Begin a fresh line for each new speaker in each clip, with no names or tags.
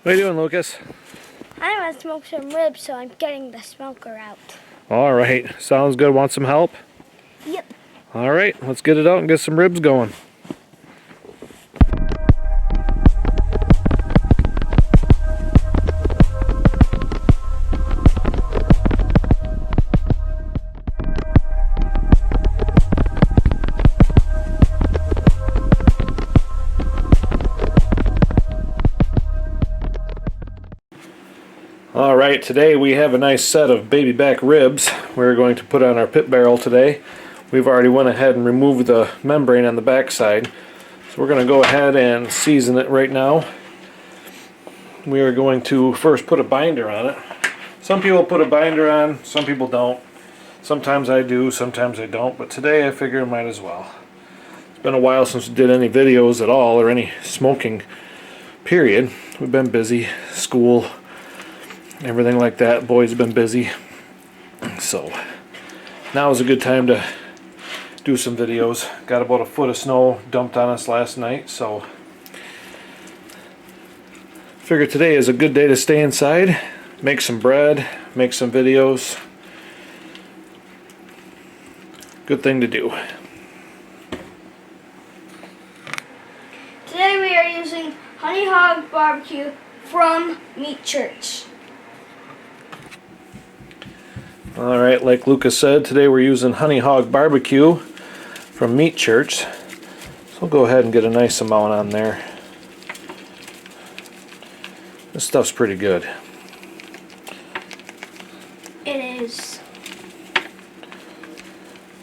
What are you doing, Lucas?
I want to smoke some ribs, so I'm getting the smoker out.
All right, sounds good. Want some help?
Yep.
All right, let's get it out and get some ribs going. All right, today we have a nice set of baby back ribs we're going to put on our pit barrel today. We've already went ahead and removed the membrane on the back side. So we're going to go ahead and season it right now. We are going to first put a binder on it. Some people put a binder on, some people don't. Sometimes I do, sometimes I don't, but today I figure I might as well. It's been a while since we did any videos at all, or any smoking, period. We've been busy, school, everything like that. Boys have been busy. So now is a good time to do some videos. Got about a foot of snow dumped on us last night, so figure today is a good day to stay inside, make some bread, make some videos. Good thing to do.
Today we are using Honey Hog Barbecue from Meat Church.
Alright, like Lucas said, today we're using Honey Hog Barbecue from Meat Church. So we'll go ahead and get a nice amount on there. This stuff's pretty good.
It is.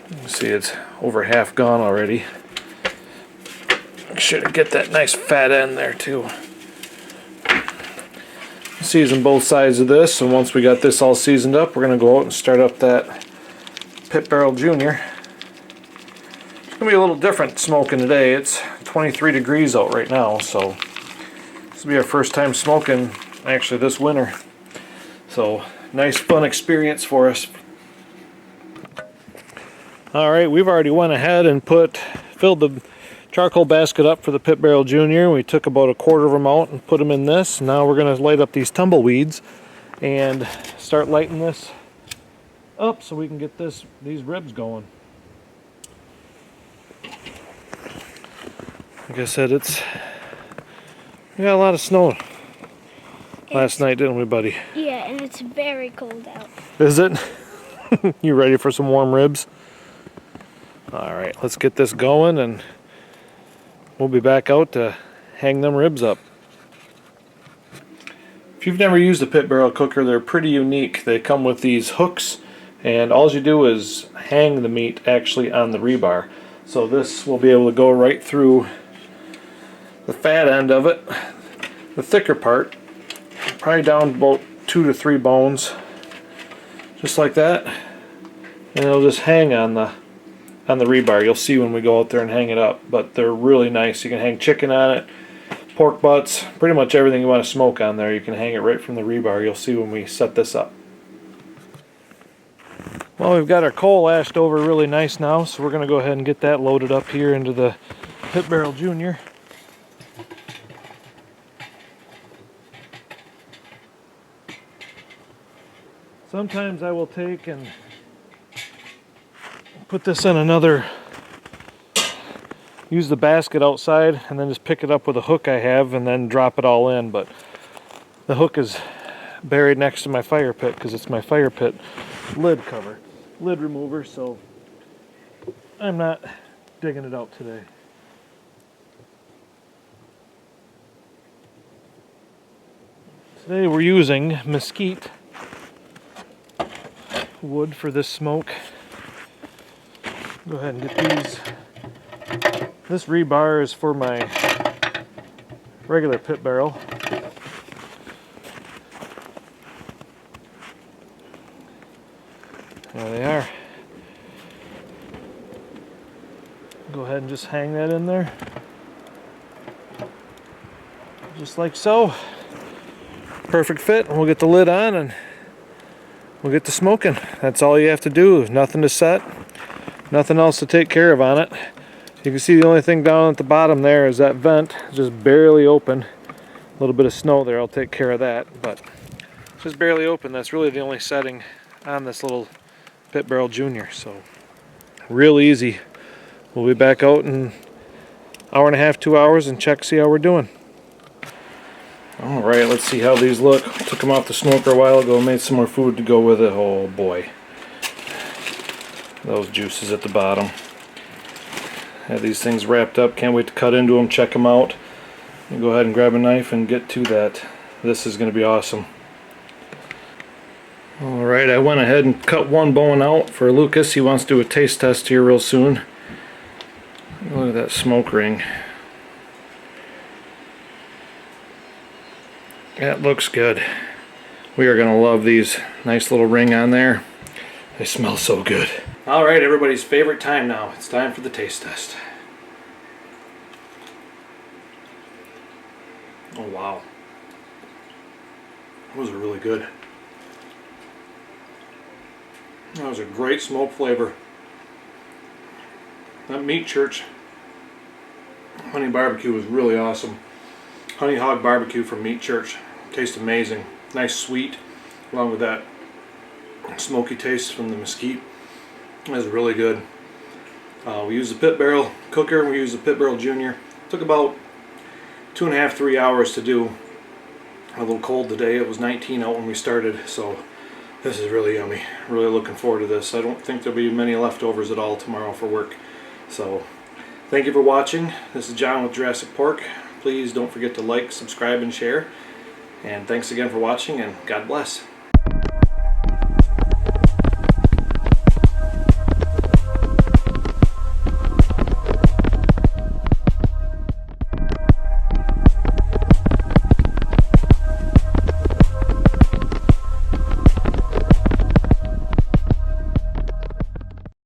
You can see it's over half gone already. Make sure to get that nice fat end there too. Season both sides of this, and once we got this all seasoned up, we're going to go out and start up that Pit Barrel Junior. It's going to be a little different smoking today. It's 23 degrees out right now, so this will be our first time smoking actually this winter. So nice fun experience for us. Alright, we've already went ahead and filled the charcoal basket up for the Pit Barrel Junior. We took about a quarter of them out and put them in this. Now we're going to light up these tumbleweeds and start lighting this up so we can get these ribs going. Like I said, we got a lot of snow last night, didn't we, buddy?
Yeah, and it's very cold out.
Is it? You ready for some warm ribs? Alright, let's get this going and we'll be back out to hang them ribs up. If you've never used a pit barrel cooker, they're pretty unique. They come with these hooks, and all you do is hang the meat actually on the rebar. So this will be able to go right through the fat end of it, the thicker part, probably down about 2 to 3 bones, just like that, and it'll just hang on the rebar. You'll see when we go out there and hang it up, but they're really nice. You can hang chicken on it, pork butts, pretty much everything you want to smoke on there. You can hang it right from the rebar. You'll see when we set this up. Well, we've got our coal ashed over really nice now, so we're going to go ahead and get that loaded up here into the Pit Barrel Junior. Sometimes I will take and put this in use the basket outside and then just pick it up with a hook I have and then drop it all in, but the hook is buried next to my fire pit because it's my fire pit lid remover, so I'm not digging it out today. Today we're using mesquite wood for this smoke. Go ahead and get these. This rebar is for my regular pit barrel. There they are. Go ahead and just hang that in there. Just like so. Perfect fit, and we'll get the lid on and we'll get to smoking. That's all you have to do. Nothing to set. Nothing else to take care of on it. You can see the only thing down at the bottom there is that vent, just barely open. A little bit of snow there, I'll take care of that, but it's just barely open. That's really the only setting on this little Pit Barrel Junior, so real easy. We'll be back out in an hour and a half, 2 hours, and check, see how we're doing. Alright, let's see how these look. Took them off the smoker a while ago, made some more food to go with it. Oh boy. Those juices at the bottom. Have these things wrapped up, can't wait to cut into them, check them out. And go ahead and grab a knife and get to that. This is going to be awesome. Alright, I went ahead and cut one bone out for Lucas. He wants to do a taste test here real soon. Look at that smoke ring. That looks good. We are going to love these. Nice little ring on there. They smell so good. Alright, everybody's favorite time now. It's time for the taste test. Oh wow. Those are really good. That was a great smoke flavor. That Meat Church honey barbecue was really awesome. Honey hog barbecue from Meat Church. Tastes amazing. Nice sweet, along with that smoky taste from the mesquite. It was really good. We used the Pit Barrel cooker. We used the Pit Barrel Junior. Took about 2.5 to 3 hours to do. A little cold today. It was 19 out when we started, so this is really yummy. Really looking forward to this. I don't think there'll be many leftovers at all tomorrow for work. So thank you for watching. This is John with Jurassic Pork. Please don't forget to like, subscribe, and share. And thanks again for watching, and God bless.